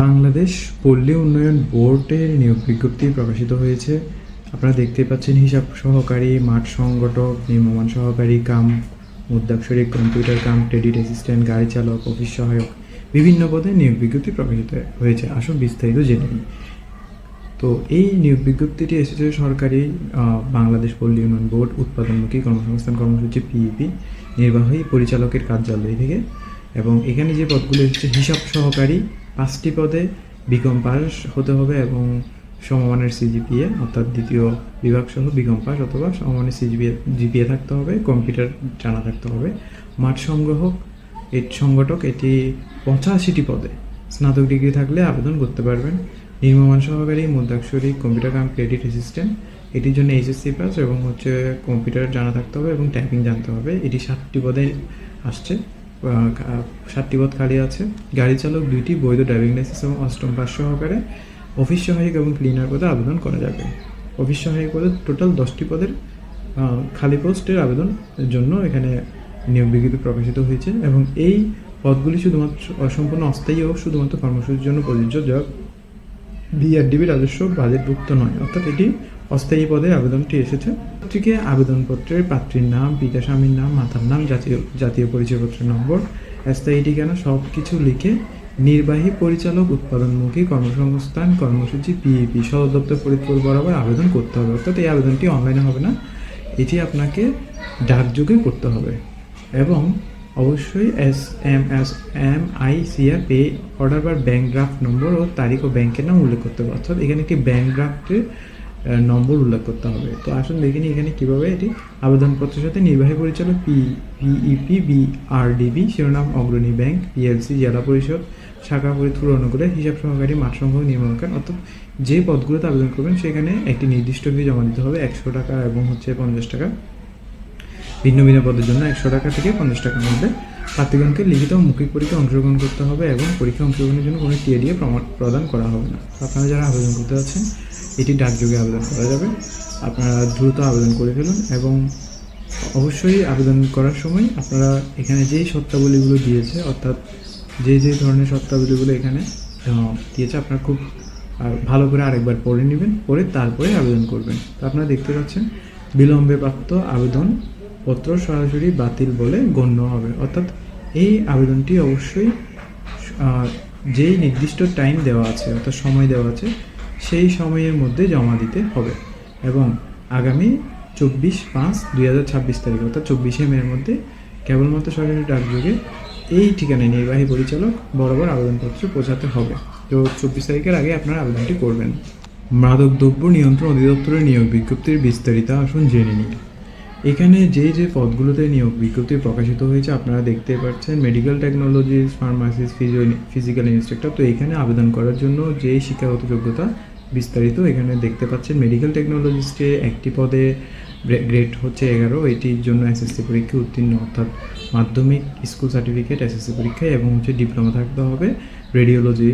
বাংলাদেশ পল্লী উন্নয়ন বোর্ডের নিয়োগ বিজ্ঞপ্তি প্রকাশিত হয়েছে। আপনারা দেখতে পাচ্ছেন হিসাব সহকারী, মাঠ সংগঠক, নির্মাণ সহকারী কাম মুদ্রাক্ষরিক, কম্পিউটার কাম ক্রেডিট অ্যাসিস্ট্যান্ট, গাড়ি চালক, অফিস সহায়ক, বিভিন্ন পদে নিয়োগ বিজ্ঞপ্তি প্রকাশিত হয়েছে। আসুন বিস্তারিত জেনে নিই। তো এই নিয়োগ বিজ্ঞপ্তিটি এসেছে সরকারি বাংলাদেশ পল্লী উন্নয়ন বোর্ড উৎপাদনমুখী কর্মসংস্থান কর্মসূচি পিইপি নির্বাহী পরিচালকের কার্যালয় থেকে। এবং এখানে যে পদগুলো এসেছে, হিসাব সহকারী 5টি পদে বিকম পাস হতে হবে এবং সমমানের সিজিপিএ অর্থাৎ দ্বিতীয় বিভাগ সহ বিকম পাস অথবা সমমানের জিপিএ থাকতে হবে, কম্পিউটার জানা থাকতে হবে। মাঠ সংগঠক এটি 85টি পদে স্নাতক ডিগ্রি থাকলে আবেদন করতে পারবেন। নির্মাণ সহকারী, মুদ্রাক্ষরিক, কম্পিউটার কাম ক্রেডিট অ্যাসিস্ট্যান্ট এটির জন্য এইচএসসি পাস এবং কম্পিউটার জানা থাকতে হবে এবং টাইপিং জানতে হবে। এটি 7টি পদে আসছে, 7টি পদ খালি আছে। গাড়ি চালক 2টি বৈধ ড্রাইভিং লাইসেন্স এবং 8ম পাস সহকারে অফিস সহায়ক এবং ক্লিনার পদে আবেদন করা যাবে। অফিস সহায়ক পদে টোটাল 10টি পদের খালি পোস্টের আবেদনের জন্য এখানে নিয়োগ বিজ্ঞপ্তি প্রকাশিত হয়েছে এবং এই পদগুলি শুধুমাত্র সম্পূর্ণ অস্থায়ী ও শুধুমাত্র কর্মসূচির জন্য প্রযোজ্য, যা বিআরডিবি রাজস্ব বাজেটভুক্ত নয়, অর্থাৎ এটি অস্থায়ী পদে আবেদনটি এসেছে। থেকে আবেদনপত্রের পাত্রীর নাম, পিতা স্বামীর নাম, মাতার নাম, জাতীয় পরিচয়পত্রের নম্বর, স্থায়ী ঠিকানা সব কিছু লিখে নির্বাহী পরিচালক উৎপাদনমুখী কর্মসংস্থান কর্মসূচি পিইপি সদর দপ্তর ফরিদপুর বরাবর আবেদন করতে হবে। অর্থাৎ এই আবেদনটি অনলাইনে হবে না, এটি আপনাকে ডাকযোগে করতে হবে এবং অবশ্যই SMICR পে অর্ডার বা ব্যাঙ্ক ড্রাফট নম্বর ও তারিখ ও ব্যাংকের নাম উল্লেখ করতে হবে। অর্থাৎ এখানে একটি ব্যাঙ্ক ড্রাফটের নম্বর উল্লেখ করতে হবে। তো আসুন দেখিনি এখানে কীভাবে এটি আবেদনপত্রের সাথে নির্বাহী পরিচালক পিইপি বিআরডিবি শিরোনাম অগ্রণী ব্যাংক পিএলসি জেলা পরিষদ শাখা ফরিদপুর অনুকূলে হিসাব সহকারী, মাঠ সংগ্রহ, নির্মাণকার অর্থাৎ যে পদগুলোতে আবেদন করবেন সেখানে একটি নির্দিষ্ট ফি জমা দিতে হবে 100 টাকা এবং 50 টাকা। ভিন্ন ভিন্ন পদের জন্য 100 টাকা থেকে 50 টাকার মধ্যে। প্রার্থীগণকে লিখিত ও মৌখিক পরীক্ষায় অংশগ্রহণ করতে হবে এবং পরীক্ষায় অংশগ্রহণের জন্য কোনো টিএডিএ প্রদান করা হবে না। আপনারা যারা আবেদন করতে যাচ্ছেন এটি ডাকযোগে আবেদন করা যাবে। আপনারা দ্রুত আবেদন করে ফেলুন এবং অবশ্যই আবেদন করার সময় আপনারা এখানে যেই শর্তাবলীগুলো দিয়েছে, অর্থাৎ যে ধরনের শর্তাবলীগুলো এখানে দিয়েছে আপনারা খুব ভালো করে আরেকবার পড়ে নেবেন, পড়ে তারপরে আবেদন করবেন। তো আপনারা দেখতে পাচ্ছেন বিলম্বে প্রাপ্ত আবেদনপত্র সরাসরি বাতিল বলে গণ্য হবে। অর্থাৎ এই আবেদনটি অবশ্যই যেই নির্দিষ্ট টাইম দেওয়া আছে অর্থাৎ সময় দেওয়া আছে সেই সময়ের মধ্যে জমা দিতে হবে এবং আগামী 24/5/2026 তারিখ অর্থাৎ 24শে মের মধ্যে কেবলমাত্র সরকারি ডাকযোগে এই ঠিকানায় নির্বাহী পরিচালক বরাবর আবেদনপত্র পৌঁছাতে হবে। তো 24 তারিখের আগে আপনারা আবেদনটি করবেন। মাদকদ্রব্য নিয়ন্ত্রণ অধিদপ্তরের নিয়োগ বিজ্ঞপ্তির বিস্তারিত আসুন জেনে নিই। এখানে যে পদগুলোতে নিয়োগ বিজ্ঞপ্তি প্রকাশিত হয়েছে আপনারা দেখতে পাচ্ছেন medical technologist, pharmacist, physical instructor. তো এখানে আবেদন করার জন্য যে শিক্ষাগত যোগ্যতা বিস্তারিত এখানে দেখতে পাচ্ছেন। মেডিকেল টেকনোলজিস্টে একটি পদে গ্রেড হচ্ছে 11, এটির জন্য এসএসসি পরীক্ষায় উত্তীর্ণ অর্থাৎ মাধ্যমিক স্কুল সার্টিফিকেট এসএসসি পরীক্ষায় এবং ডিপ্লোমা থাকতে হবে রেডিওলজি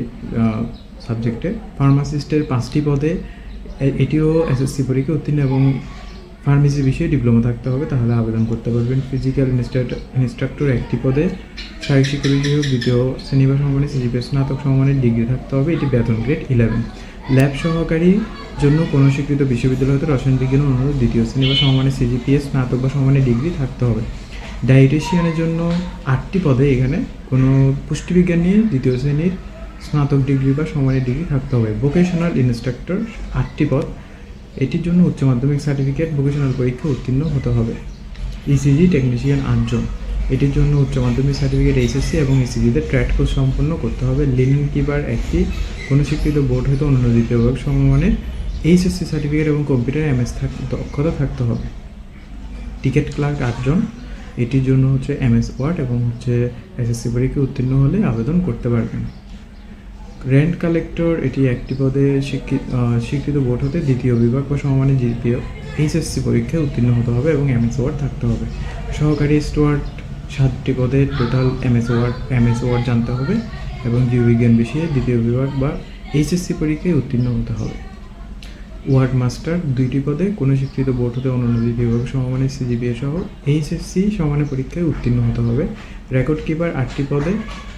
সাবজেক্টে। ফার্মাসিস্টের 5টি পদে এটিও এসএসসি পরীক্ষায় উত্তীর্ণ এবং ফার্মেসি বিষয়ে ডিপ্লোমা থাকতে হবে, তাহলে আবেদন করতে পারবেন। ফিজিক্যাল ইনস্ট্রাক্টর একটি পদে শারীরিক শিক্ষা বিষয়ক 2য় শ্রেণী বা সমমানের সিজিপিএ স্নাতক সমমানের ডিগ্রি থাকতে হবে, এটি বেতন গ্রেড 11। ল্যাব সহকারীর জন্য কোনো স্বীকৃত বিশ্ববিদ্যালয় হতে রসায়ন বিজ্ঞান অনুরোধ 2য় শ্রেণী বা সমমানের সিজিপিএ স্নাতক বা সমমানের ডিগ্রি থাকতে হবে। ডায়েটিশিয়ানের জন্য 8টি পদে এখানে কোনো পুষ্টিবিজ্ঞান নিয়ে 2য় শ্রেণীর স্নাতক ডিগ্রি বা সমমানের ডিগ্রি থাকতে হবে। ভোকেশনাল ইনস্ট্রাক্টর 8টি পদ, এটির জন্য উচ্চ মাধ্যমিক সার্টিফিকেট ভোকেশনাল পরীক্ষা উত্তীর্ণ হতে হবে। ইসিজি টেকনিশিয়ান 8 জন, এটির জন্য উচ্চ মাধ্যমিক সার্টিফিকেট এইচএসসি এবং ইসিজিতে ট্র্যাড কোর্স সম্পন্ন করতে হবে। লিনেন কিপার একটি কোনো স্বীকৃত বোর্ড হতে অন্য দ্বিতীয় বিভাগ সমমানের এইচএসসি সার্টিফিকেট এবং কম্পিউটার এমএস দক্ষতা থাকতে হবে। টিকিট ক্লার্ক 8 জন, এটির জন্য এমএস ওয়ার্ড এবং এসএসসি পরীক্ষা উত্তীর্ণ হলে আবেদন করতে পারবেন। রেন্ট কালেক্টর এটি একটি পদে স্বীকৃত বোর্ড হতে দ্বিতীয় বিভাগ বা সমমানের জিপিএ এইচএসসি পরীক্ষায় উত্তীর্ণ হতে হবে এবং এমএস ওয়ার্ড থাকতে হবে। সহকারী স্টুয়ার্ড 7টি পদে টোটাল এমএস ওয়ার্ড জানতে হবে এবং জীববিজ্ঞান বিষয়ে দ্বিতীয় বিভাগ বা এইচএসসি পরীক্ষায় উত্তীর্ণ হতে হবে। ওয়ার্ড মাস্টার 2টি পদে কোনো স্বীকৃত বোর্ড হতে অন্যান্য বিভাগ সমমানের সিজিপিএ সহ এইচএসসি সমানের পরীক্ষায় উত্তীর্ণ হতে হবে। রেকর্ড কিপার 8টি পদে,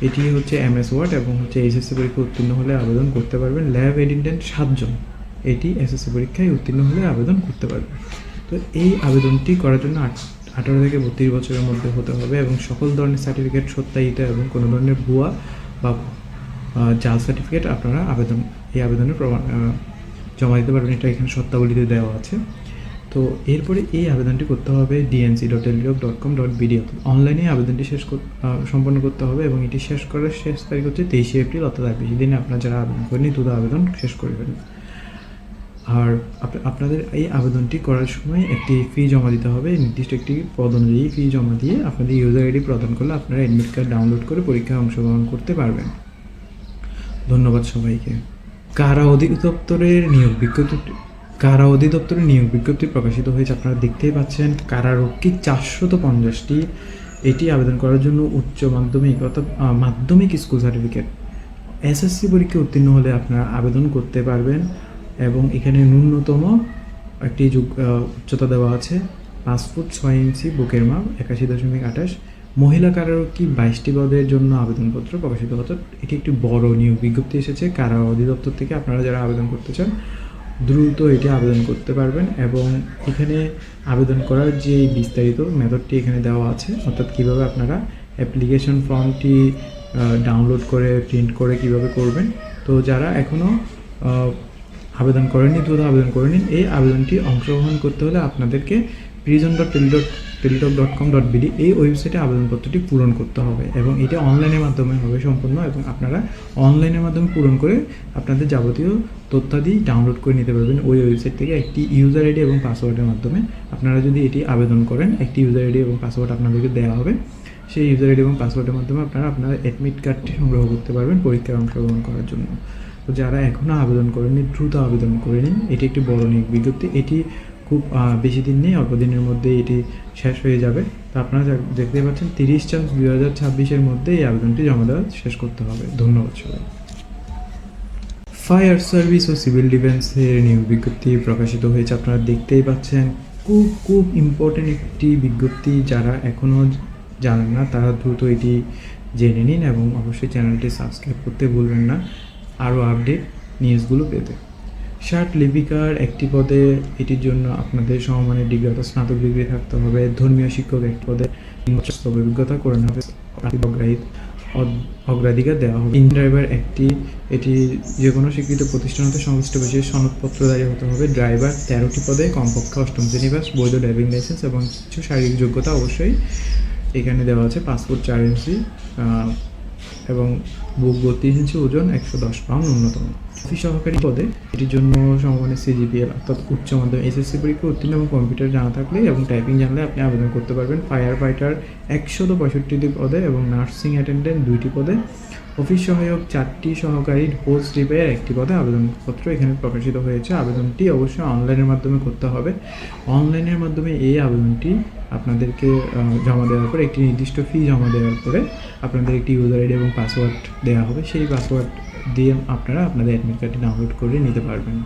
এটি হচ্ছে এমএস ওয়ার্ড এবং হচ্ছে এইচএসসি পরীক্ষায় উত্তীর্ণ হলে আবেদন করতে পারবেন। ল্যাব অ্যাটেন্ডেন্ট 7 জন, এটি এসএসসি পরীক্ষায় উত্তীর্ণ হলে আবেদন করতে পারবেন। তো এই আবেদনটি করার জন্য 18 থেকে 32 বছরের মধ্যে হতে হবে এবং সকল ধরনের সার্টিফিকেট সত্যায়িত এবং কোনো ধরনের ভুয়া বা জাল সার্টিফিকেট আপনারা এই আবেদনের প্রমাণ জমা দিতে পারবেন। এটা এখানে শর্তাবলীতে দেওয়া আছে। তো এরপরে এই আবেদনটি করতে হবে dnc.teledoc.com.bd, অনলাইনে আবেদনটি সম্পন্ন করতে হবে এবং এটি শেষ করার শেষ তারিখ হচ্ছে 23শে এপ্রিল, অর্থাৎ আর বেশি দিনে আপনারা যারা আবেদন করেনি দ্রুত আবেদন শেষ করে ফেলুন। আর আপনাদের এই আবেদনটি করার সময় একটি ফি জমা দিতে হবে, নির্দিষ্ট একটি পদ অনুযায়ী ফি জমা দিয়ে আপনাদের ইউজার আইডি প্রদান করলে আপনারা অ্যাডমিট কার্ড ডাউনলোড করে পরীক্ষায় অংশগ্রহণ করতে পারবেন। ধন্যবাদ সবাইকে। কারা অধিদপ্তরের নিয়োগ বিজ্ঞপ্তি প্রকাশিত হয়েছে। আপনারা দেখতেই পাচ্ছেন কারারক্ষী 450টি। এটি আবেদন করার জন্য উচ্চ মাধ্যমিক অর্থাৎ মাধ্যমিক স্কুল সার্টিফিকেট, এসএসসি পরীক্ষায় উত্তীর্ণ হলে আপনারা আবেদন করতে পারবেন এবং এখানে ন্যূনতম একটি উচ্চতা দেওয়া আছে 5 ফুট 6 ইঞ্চি বুকের মাপ 81.28। মহিলা কারারক্ষী 22টি পদের জন্য আবেদনপত্র প্রকাশিত হতো। এটি একটি বড় নিয়োগ বিজ্ঞপ্তি এসেছে কারা অধিদপ্তর থেকে। আপনারা যারা আবেদন করতে চান দ্রুত এটি আবেদন করতে পারবেন এবং এখানে আবেদন করার যে বিস্তারিত মেথডটি এখানে দেওয়া আছে, অর্থাৎ কীভাবে আপনারা অ্যাপ্লিকেশন ফর্মটি ডাউনলোড করে প্রিন্ট করে কিভাবে করবেন। তো যারা এখনও আবেদন করেননি দ্রুত আবেদন করে নিন। এই আবেদনটি অংশগ্রহণ করতে হলে আপনাদেরকে prison.teledoc.com.bd এই ওয়েবসাইটে আবেদনপত্রটি পূরণ করতে হবে এবং এটা অনলাইনের মাধ্যমে হবে সম্পূর্ণ এবং আপনারা অনলাইনের মাধ্যমে পূরণ করে আপনাদের যাবতীয় তথ্যাদি ডাউনলোড করে নিতে পারবেন ওই ওয়েবসাইট থেকে একটি ইউজার আইডি এবং পাসওয়ার্ডের মাধ্যমে। আপনারা যদি এটি আবেদন করেন একটি ইউজার আইডি এবং পাসওয়ার্ড আপনাদেরকে দেওয়া হবে। সেই ইউজার আইডি এবং পাসওয়ার্ডের মাধ্যমে আপনারা আপনার অ্যাডমিট কার্ডটি সংগ্রহ করতে পারবেন পরীক্ষায় অংশগ্রহণ করার জন্য। তো যারা এখনও আবেদন করেননি দ্রুত আবেদন করে নিন। এটি একটি বড় নিয়োগ বিজ্ঞপ্তি, এটি খুব বেশি দিন নেই, অল্প দিনের মধ্যে এটি শেষ হয়ে যাবে। তো আপনারা দেখতে পাচ্ছেন 30/4/2026 মধ্যে এই আবেদনটি জমা দেওয়া শেষ করতে হবে। ধন্যবাদ সবাই। ফায়ার সার্ভিস ও সিভিল ডিফেন্সের নিয়োগ বিজ্ঞপ্তি প্রকাশিত হয়েছে। আপনারা দেখতেই পাচ্ছেন খুব ইম্পর্টেন্ট একটি বিজ্ঞপ্তি। যারা এখনও জানেন না তারা দ্রুত এটি জেনে নিন এবং অবশ্যই চ্যানেলটি সাবস্ক্রাইব করতে ভুলবেন না আরও আপডেট নিউজগুলো পেতে। শার্ট লিপিকার 1টি পদে, এটির জন্য আপনাদের সমমানের ডিগ্রি অর্থাৎ স্নাতক ডিগ্রি থাকতে হবে। ধর্মীয় শিক্ষক 1 পদে 3 বছর অভিজ্ঞতা করে হবে, অগ্রাধিকার দেওয়া হবে। ইঞ্জিন ড্রাইভার 1টি, এটি যে কোনো স্বীকৃত প্রতিষ্ঠান হতে সংশ্লিষ্ট বিষয়ে সনদপত্রধারী হতে হবে। ড্রাইভার 13টি পদে, কমপক্ষে 8ম শ্রেণী পাস, বৈধ ড্রাইভিং লাইসেন্স এবং কিছু শারীরিক যোগ্যতা অবশ্যই এখানে দেওয়া আছে। 5 ফুট 4 ইঞ্চি এবং বুক 32 ইঞ্চি, ওজন 110 পাউন্ড ন্যূনতম। অফিস সহকারী পদে, এটির জন্য সমমানের সিজিপিএল অর্থাৎ উচ্চ মাধ্যমিক এসএসসি পরীক্ষা উত্তীর্ণ এবং কম্পিউটার জানা থাকলে এবং টাইপিং জানলে আপনি আবেদন করতে পারবেন। ফায়ার ফাইটার 165টি পদে এবং নার্সিং অ্যাটেন্ডেন্ট 2টি পদে। অফিস সহায়ক 4টি, সহকারী হোস রিপেয়ার 1টি পদে আবেদনপত্র এখানে প্রকাশিত হয়েছে। আবেদনটি অবশ্যই অনলাইনের মাধ্যমে করতে হবে। অনলাইনের মাধ্যমে এই আবেদনটি আপনাদেরকে জমা দেওয়ার পরে একটি নির্দিষ্ট ফি জমা দেওয়ার পরে আপনাদের একটি ইউজার আইডি এবং পাসওয়ার্ড দেওয়া হবে। সেই পাসওয়ার্ড দিয়ে আপনারা আপনাদের অ্যাডমিট কার্ডটি ডাউনলোড করে নিতে পারবেন।